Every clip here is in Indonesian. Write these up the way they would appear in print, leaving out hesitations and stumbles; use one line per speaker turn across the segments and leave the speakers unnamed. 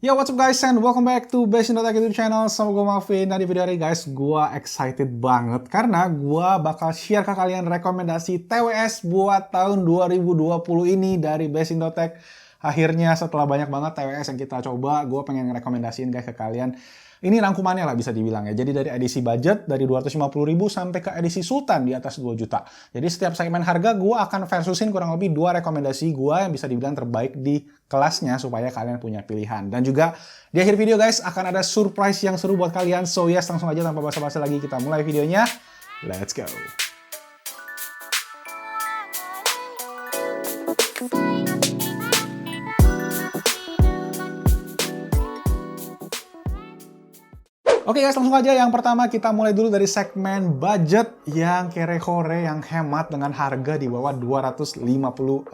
Yo, what's up guys, and welcome back to Bashin.Tech YouTube channel. Sama gue Malvin. Nah, di video hari guys, gue excited banget karena gue bakal share ke kalian rekomendasi TWS buat tahun 2020 ini dari Bashin.Tech. Akhirnya setelah banyak banget TWS yang kita coba, gue pengen rekomendasiin guys ke kalian. Ini rangkumannya lah bisa dibilang ya. Jadi dari edisi budget dari 250.000 sampai ke edisi Sultan di atas 2 juta. Jadi setiap segmen harga gue akan versusin kurang lebih 2 rekomendasi gue yang bisa dibilang terbaik di kelasnya supaya kalian punya pilihan. Dan juga di akhir video guys akan ada surprise yang seru buat kalian. So yes, langsung aja tanpa basa-basi lagi kita mulai videonya. Let's go. Oke guys, langsung aja yang pertama kita mulai dulu dari segmen budget yang kere-kore, yang hemat dengan harga di bawah Rp250.000.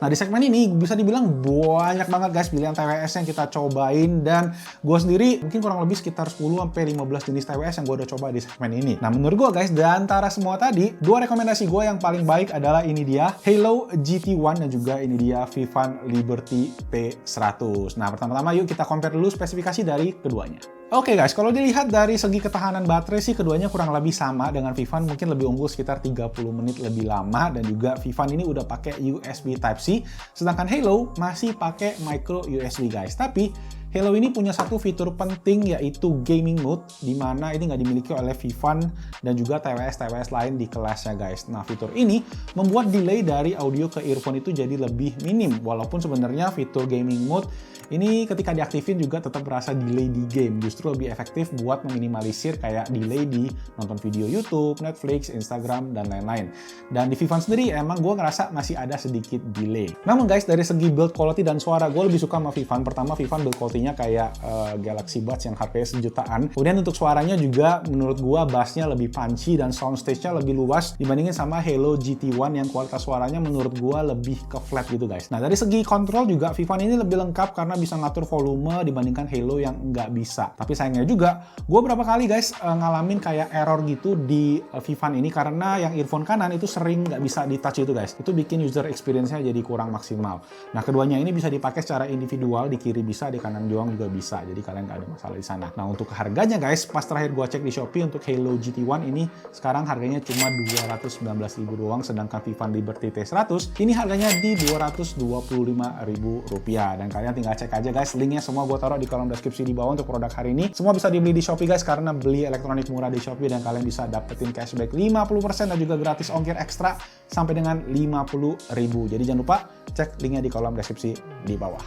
Nah di segmen ini bisa dibilang banyak banget guys pilihan TWS yang kita cobain, dan gue sendiri mungkin kurang lebih sekitar 10-15 jenis TWS yang gue udah coba di segmen ini. Nah menurut gue guys, di antara semua tadi, 2 rekomendasi gue yang paling baik adalah ini dia Halo GT1 dan juga ini dia Vivan Liberty T100. Nah pertama-tama yuk kita compare dulu spesifikasi dari keduanya. Oke guys, kalau dilihat dari segi ketahanan baterai sih keduanya kurang lebih sama. Dengan Vivan mungkin lebih unggul sekitar 30 menit lebih lama, dan juga Vivan ini udah pakai USB Type-C, sedangkan Halo masih pakai micro USB guys. Tapi Halo ini punya satu fitur penting yaitu gaming mode, di mana ini nggak dimiliki oleh Vivan dan juga TWS-TWS lain di kelasnya guys. Nah fitur ini membuat delay dari audio ke earphone itu jadi lebih minim, walaupun sebenarnya fitur gaming mode ini ketika diaktifin juga tetap berasa delay di game, justru lebih efektif buat meminimalisir kayak delay di nonton video YouTube, Netflix, Instagram, dan lain-lain. Dan di Vivan sendiri emang gue ngerasa masih ada sedikit delay. Namun guys, dari segi build quality dan suara, gue lebih suka sama Vivan. Pertama, Vivan build quality-nya kayak Galaxy Buds yang harganya sejutaan. Kemudian untuk suaranya juga menurut gue bassnya lebih punchy dan soundstage-nya lebih luas dibandingin sama Halo GT1 yang kualitas suaranya menurut gue lebih ke flat gitu guys. Nah dari segi kontrol juga Vivan ini lebih lengkap karena bisa ngatur volume dibandingkan Halo yang nggak bisa. Tapi sayangnya juga, gue berapa kali guys ngalamin kayak error gitu di Vivan ini karena yang earphone kanan itu sering nggak bisa di touch itu guys. Itu bikin user experience-nya jadi kurang maksimal. Nah keduanya ini bisa dipakai secara individual, di kiri bisa, di kanan juga bisa. Jadi kalian nggak ada masalah di sana. Nah untuk harganya guys, pas terakhir gue cek di Shopee untuk Halo GT1 ini sekarang harganya cuma Rp219.000 doang, sedangkan Vivan Liberty T100 ini harganya di Rp225.000. Dan kalian tinggal cek aja guys, linknya semua gue taruh di kolom deskripsi di bawah untuk produk hari ini. Semua bisa dibeli di Shopee guys, karena beli elektronik murah di Shopee dan kalian bisa dapetin cashback 50% dan juga gratis ongkir ekstra sampai dengan 50.000. Jadi jangan lupa cek linknya di kolom deskripsi di bawah.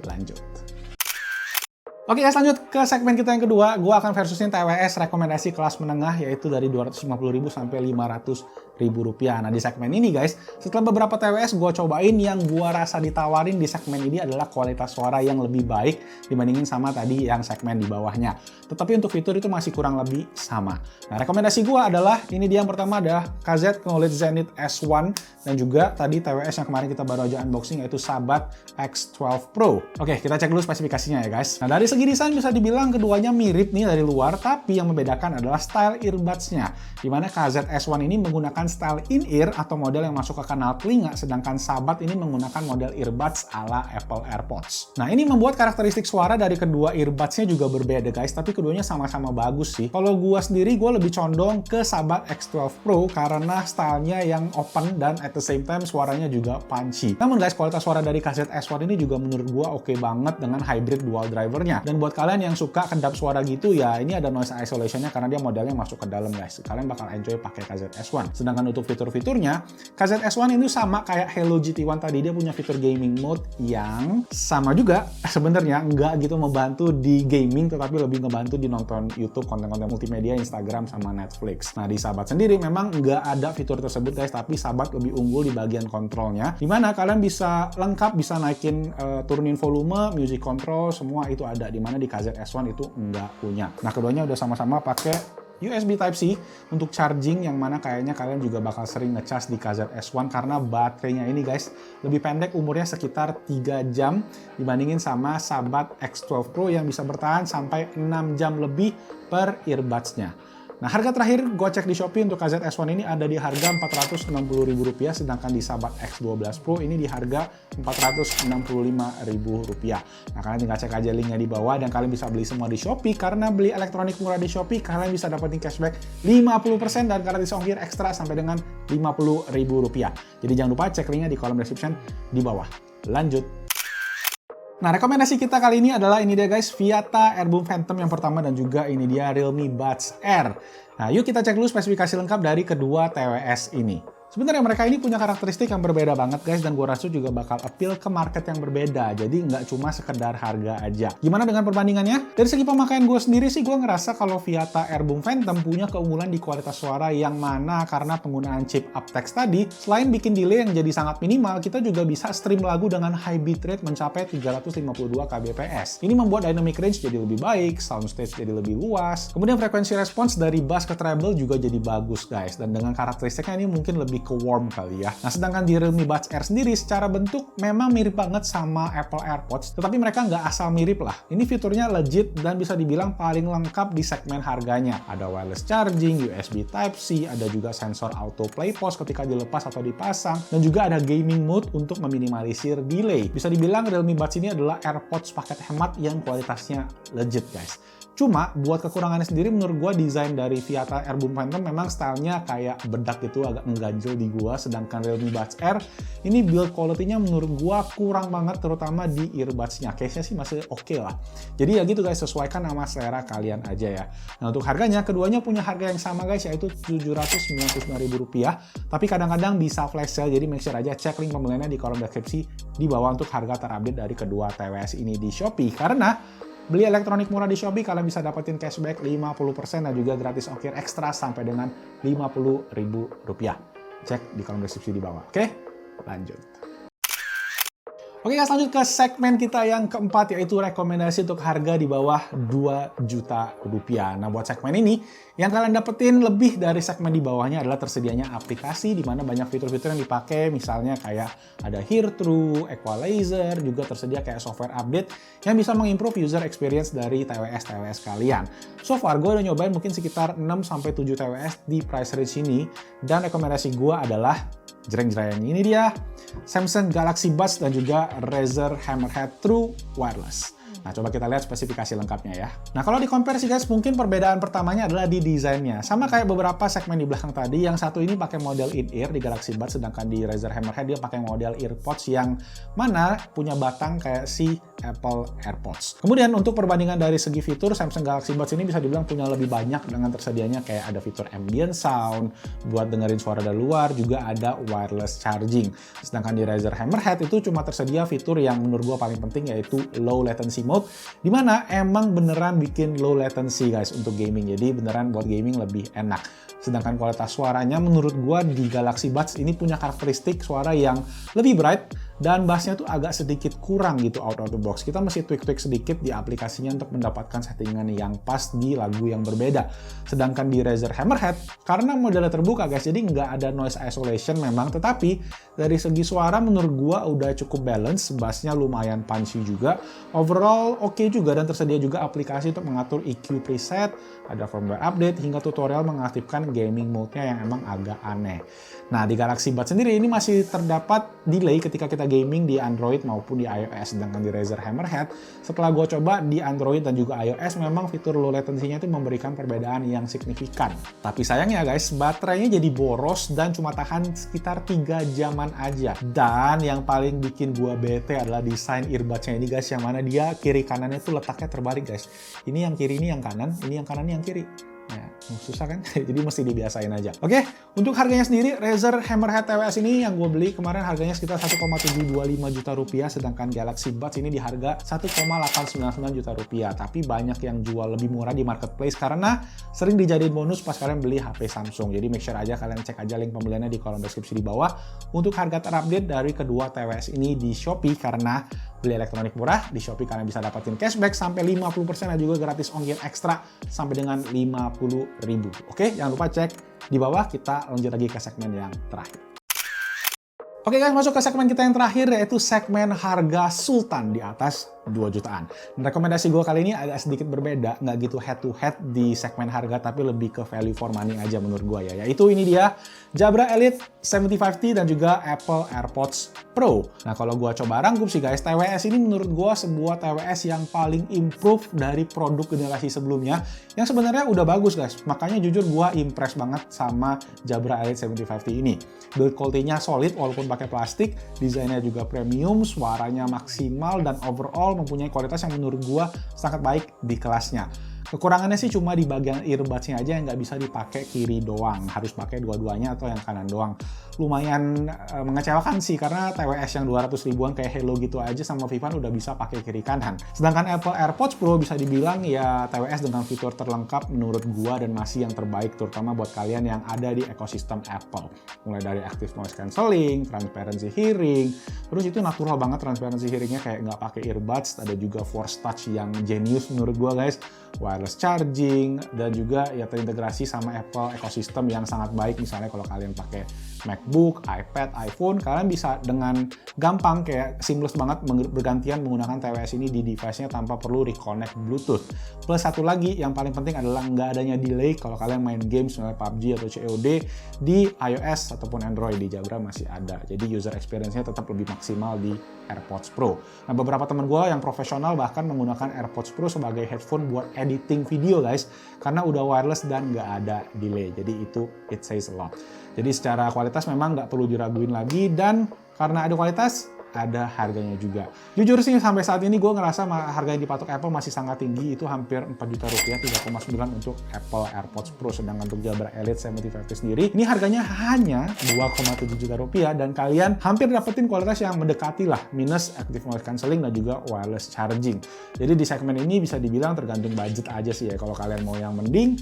Lanjut. Oke guys, lanjut ke segmen kita yang kedua. Gue akan versusin TWS rekomendasi kelas menengah, yaitu dari Rp250.000 sampai Rp500.000. Nah di segmen ini guys, setelah beberapa TWS gue cobain, yang gue rasa ditawarin di segmen ini adalah kualitas suara yang lebih baik dibandingin sama tadi yang segmen di bawahnya. Tetapi untuk fitur itu masih kurang lebih sama. Nah rekomendasi gue adalah, ini dia yang pertama ada KZ Knowledge Zenith S1, dan juga tadi TWS yang kemarin kita baru aja unboxing yaitu Sabat X12 Pro. Oke, kita cek dulu spesifikasinya ya guys. Nah dari segi desain bisa dibilang keduanya mirip nih dari luar, tapi yang membedakan adalah style earbuds-nya. Dimana KZ S1 ini menggunakan style in-ear atau model yang masuk ke kanal telinga, sedangkan Sabat ini menggunakan model earbuds ala Apple AirPods. Nah ini membuat karakteristik suara dari kedua earbuds-nya juga berbeda guys, tapi keduanya sama-sama bagus sih. Kalau gua sendiri, gua lebih condong ke Sabat X12 Pro karena stylenya yang open dan at the same time suaranya juga punchy. Namun guys, kualitas suara dari KZ S1 ini juga menurut gua oke banget dengan hybrid dual drivernya. Dan buat kalian yang suka kedap suara gitu ya, ini ada noise isolation-nya karena dia modelnya masuk ke dalam guys. Kalian bakal enjoy pakai KZ S1. Sedangkan untuk fitur-fiturnya, KZ S1 itu sama kayak Halo GT1 tadi, dia punya fitur gaming mode yang sama juga sebenarnya, nggak gitu membantu di gaming, tetapi lebih ngebantu di nonton YouTube, konten-konten multimedia, Instagram, sama Netflix. Nah di Sabat sendiri memang nggak ada fitur tersebut guys, tapi Sabat lebih unggul di bagian kontrolnya, dimana kalian bisa lengkap, bisa naikin, turunin volume, music control, semua itu ada, dimana di KZ S1 itu nggak punya. Nah keduanya udah sama-sama pakai USB Type-C untuk charging, yang mana kayaknya kalian juga bakal sering ngecas di KZ S1 karena baterainya ini guys lebih pendek, umurnya sekitar 3 jam dibandingin sama Sabat X12 Pro yang bisa bertahan sampai 6 jam lebih per earbuds-nya. Nah, harga terakhir gue cek di Shopee untuk KZS-1 ini ada di harga Rp460.000, sedangkan di Sahabat X12 Pro ini di harga Rp465.000. Nah, kalian tinggal cek aja linknya di bawah dan kalian bisa beli semua di Shopee. Karena beli elektronik murah di Shopee, kalian bisa dapetin cashback 50% dan gratis ongkir ekstra sampai dengan Rp50.000. Jadi jangan lupa cek linknya di kolom description di bawah. Lanjut. Nah, rekomendasi kita kali ini adalah ini dia guys, Viata Airboom Phantom yang pertama dan juga ini dia Realme Buds Air. Nah, yuk kita cek dulu spesifikasi lengkap dari kedua TWS ini. Sebenarnya mereka ini punya karakteristik yang berbeda banget guys, dan gue rasa juga bakal appeal ke market yang berbeda. Jadi nggak cuma sekedar harga aja. Gimana dengan perbandingannya? Dari segi pemakaian gue sendiri sih, gue ngerasa kalau Viata Airboom Phantom punya keunggulan di kualitas suara yang mana karena penggunaan chip aptX tadi, selain bikin delay yang jadi sangat minimal, kita juga bisa stream lagu dengan high bitrate mencapai 352 kbps. Ini membuat dynamic range jadi lebih baik, soundstage jadi lebih luas, kemudian frekuensi respons dari bass ke treble juga jadi bagus guys, dan dengan karakteristiknya ini mungkin lebih ke warm kali ya. Nah, sedangkan di Realme Buds Air sendiri secara bentuk memang mirip banget sama Apple AirPods, tetapi mereka nggak asal mirip lah. Ini fiturnya legit dan bisa dibilang paling lengkap di segmen harganya. Ada wireless charging, USB Type-C, ada juga sensor auto play pause ketika dilepas atau dipasang, dan juga ada gaming mode untuk meminimalisir delay. Bisa dibilang Realme Buds ini adalah AirPods paket hemat yang kualitasnya legit guys. Cuma, buat kekurangannya sendiri menurut gua desain dari Viata Airboom Phantom memang stylenya kayak bedak gitu, agak mengganjel di gua, sedangkan Realme Buds Air ini build quality-nya menurut gua kurang banget, terutama di earbuds-nya. Case-nya sih masih oke lah. Jadi ya gitu guys, sesuaikan sama selera kalian aja ya. Nah, untuk harganya, keduanya punya harga yang sama guys, yaitu Rp799.000, tapi kadang-kadang bisa flash sale, jadi make sure aja cek link pembeliannya di kolom deskripsi di bawah untuk harga terupdate dari kedua TWS ini di Shopee. Karena beli elektronik murah di Shopee, kalian bisa dapetin cashback 50% dan juga gratis ongkir ekstra sampai dengan Rp50.000. Cek di kolom deskripsi di bawah. Oke, lanjut. Oke guys, lanjut ke segmen kita yang keempat, yaitu rekomendasi untuk harga di bawah Rp2 juta. Nah, buat segmen ini, yang kalian dapetin lebih dari segmen di bawahnya adalah tersedianya aplikasi di mana banyak fitur-fitur yang dipakai, misalnya kayak ada Hear True, Equalizer, juga tersedia kayak software update yang bisa mengimprove user experience dari TWS kalian. So far, gue udah nyobain mungkin sekitar 6-7 TWS di price range ini, dan rekomendasi gue adalah jreng-jreng ini dia, Samsung Galaxy Buds dan juga Razer Hammerhead True Wireless. Nah, coba kita lihat spesifikasi lengkapnya ya. Nah, kalau di-compare sih guys, mungkin perbedaan pertamanya adalah di desainnya. Sama kayak beberapa segmen di belakang tadi, yang satu ini pakai model in-ear di Galaxy Buds, sedangkan di Razer Hammerhead dia pakai model earpods yang mana punya batang kayak si Apple AirPods. Kemudian untuk perbandingan dari segi fitur, Samsung Galaxy Buds ini bisa dibilang punya lebih banyak dengan tersedianya kayak ada fitur ambient sound, buat dengerin suara dari luar, juga ada wireless charging. Sedangkan di Razer Hammerhead itu cuma tersedia fitur yang menurut gua paling penting, yaitu low latency mode, dimana emang beneran bikin low latency guys untuk gaming, jadi beneran buat gaming lebih enak. Sedangkan kualitas suaranya menurut gua di Galaxy Buds ini punya karakteristik suara yang lebih bright, dan bassnya tuh agak sedikit kurang gitu out of the box. Kita mesti tweak-tweak sedikit di aplikasinya untuk mendapatkan settingan yang pas di lagu yang berbeda. Sedangkan di Razer Hammerhead, karena modelnya terbuka guys, jadi nggak ada noise isolation memang, tetapi dari segi suara menurut gua udah cukup balance, bassnya lumayan punchy juga. Overall oke juga, dan tersedia juga aplikasi untuk mengatur EQ preset, ada firmware update, hingga tutorial mengaktifkan gaming mode-nya yang emang agak aneh. Nah, di Galaxy Buds sendiri ini masih terdapat delay ketika kita gaming di Android maupun di iOS, sedangkan di Razer Hammerhead, setelah gue coba di Android dan juga iOS, memang fitur low latency-nya itu memberikan perbedaan yang signifikan. Tapi sayangnya guys, baterainya jadi boros dan cuma tahan sekitar 3 jaman aja. Dan yang paling bikin gue bete adalah desain earbuds-nya ini guys, yang mana dia kiri kanannya tuh letaknya terbalik guys. Ini yang kiri, ini yang kanan, ini yang kanan, ini yang kiri. Nah, susah kan? Jadi mesti dibiasain aja. Oke, untuk harganya sendiri, Razer Hammerhead TWS ini yang gue beli kemarin harganya sekitar Rp1,725 juta, sedangkan Galaxy Buds ini di harga Rp1,899 juta. Tapi banyak yang jual lebih murah di marketplace karena sering dijadiin bonus pas kalian beli HP Samsung. Jadi make sure aja kalian cek aja link pembeliannya di kolom deskripsi di bawah untuk harga terupdate dari kedua TWS ini di Shopee, karena beli elektronik murah di Shopee kalian bisa dapatin cashback sampai 50% dan juga gratis ongkir ekstra sampai dengan Rp50.000. Oke, jangan lupa cek di bawah. Kita lanjut lagi ke segmen yang terakhir. Oke guys, masuk ke segmen kita yang terakhir, yaitu segmen harga sultan di atas 2 jutaan. Dan rekomendasi gue kali ini agak sedikit berbeda, nggak gitu head to head di segmen harga, tapi lebih ke value for money aja menurut gue ya. Yaitu ini dia, Jabra Elite 75T dan juga Apple AirPods Pro. Nah kalau gue coba rangkum sih guys, TWS ini menurut gue sebuah TWS yang paling improve dari produk generasi sebelumnya, yang sebenarnya udah bagus guys. Makanya jujur gue impress banget sama Jabra Elite 75T ini. Build quality-nya solid walaupun pakai plastik, desainnya juga premium, suaranya maksimal, dan overall mempunyai kualitas yang menurut gua sangat baik di kelasnya. Kekurangannya sih cuma di bagian earbuds-nya aja yang nggak bisa dipakai kiri doang, harus pakai dua-duanya atau yang kanan doang. Lumayan mengecewakan sih karena TWS yang 200 ribuan kayak Hello gitu aja sama Vivan udah bisa pakai kiri kanan. Sedangkan Apple AirPods Pro bisa dibilang ya TWS dengan fitur terlengkap menurut gua dan masih yang terbaik terutama buat kalian yang ada di ekosistem Apple. Mulai dari active noise cancelling, transparency hearing, terus itu natural banget transparency hearingnya kayak nggak pakai earbuds, ada juga force touch yang genius menurut gua guys, wireless charging, dan juga ya terintegrasi sama Apple ekosistem yang sangat baik. Misalnya kalau kalian pakai MacBook, iPad, iPhone, kalian bisa dengan gampang kayak seamless banget bergantian menggunakan TWS ini di device-nya tanpa perlu reconnect Bluetooth. Plus satu lagi yang paling penting adalah nggak adanya delay kalau kalian main games misalnya PUBG atau COD di iOS ataupun Android. Di Jabra masih ada. Jadi user experience-nya tetap lebih maksimal di AirPods Pro. Nah beberapa teman gue yang profesional bahkan menggunakan AirPods Pro sebagai headphone buat editing video guys, karena udah wireless dan nggak ada delay. Jadi itu it says a lot. Jadi secara kualitas memang nggak perlu diraguin lagi, dan karena ada kualitas, ada harganya juga. Jujur sih sampai saat ini gue ngerasa harga yang dipatok Apple masih sangat tinggi, itu hampir 4 juta rupiah, 3,9 untuk Apple AirPods Pro. Sedangkan untuk Jabra Elite 75T sendiri, ini harganya hanya 2,7 juta rupiah, dan kalian hampir dapetin kualitas yang mendekati lah, minus active noise cancelling dan juga wireless charging. Jadi di segmen ini bisa dibilang tergantung budget aja sih ya. Kalau kalian mau yang mending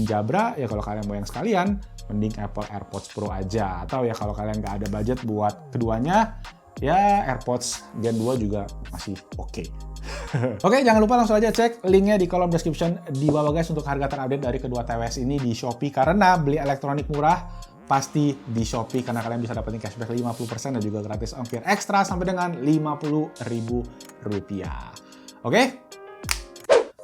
Jabra, ya kalau kalian mau yang sekalian, mending Apple AirPods Pro aja. Atau ya kalau kalian nggak ada budget buat keduanya, ya AirPods Gen 2 juga masih oke. Oke, jangan lupa langsung aja cek linknya di kolom description di bawah guys untuk harga terupdate dari kedua TWS ini di Shopee. Karena beli elektronik murah pasti di Shopee, karena kalian bisa dapetin cashback 50% dan juga gratis ongkir ekstra sampai dengan Rp50.000. Oke?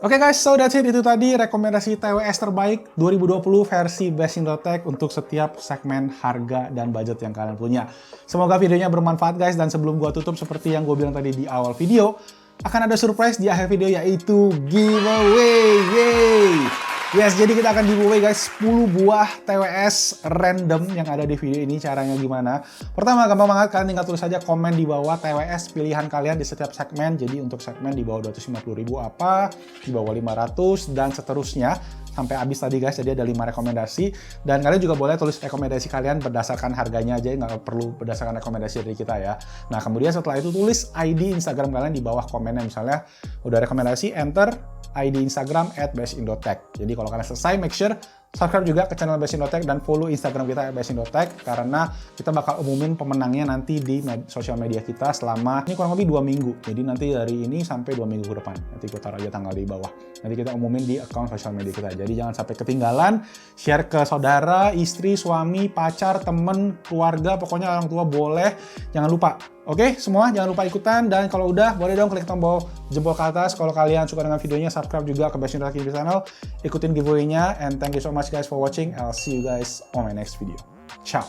Oke guys, so that's it. Itu tadi rekomendasi TWS terbaik 2020 versi Best Indotech untuk setiap segmen harga dan budget yang kalian punya. Semoga videonya bermanfaat guys, dan sebelum gua tutup seperti yang gue bilang tadi di awal video, akan ada surprise di akhir video yaitu giveaway. Yeay! Yes, jadi kita akan giveaway guys 10 buah TWS random yang ada di video ini. Caranya gimana? Pertama, gampang banget, kalian tinggal tulis saja komen di bawah TWS pilihan kalian di setiap segmen. Jadi untuk segmen di bawah 250.000 apa, di bawah 500, dan seterusnya sampai habis tadi guys. Jadi ada 5 rekomendasi, dan kalian juga boleh tulis rekomendasi kalian berdasarkan harganya aja, nggak perlu berdasarkan rekomendasi dari kita ya. Nah kemudian setelah itu tulis ID Instagram kalian di bawah komennya. Misalnya udah rekomendasi, enter ID Instagram @bestindotech. Jadi kalau kalian selesai, make sure subscribe juga ke channel Best Indotech dan follow Instagram kita Best Indotech, karena kita bakal umumin pemenangnya nanti di sosial media kita selama ini kurang lebih 2 minggu. Jadi nanti dari ini sampai 2 minggu ke depan. Nanti gue taruh aja tanggal di bawah. Nanti kita umumin di account sosial media kita. Jadi jangan sampai ketinggalan. Share ke saudara, istri, suami, pacar, temen, keluarga, pokoknya orang tua boleh. Jangan lupa. Oke, semua jangan lupa ikutan, dan kalau udah boleh dong klik tombol jempol ke atas kalau kalian suka dengan videonya, subscribe juga ke Best Indotech channel, ikutin giveaway-nya, and thank you so much guys for watching. I'll see you guys on my next video. Ciao.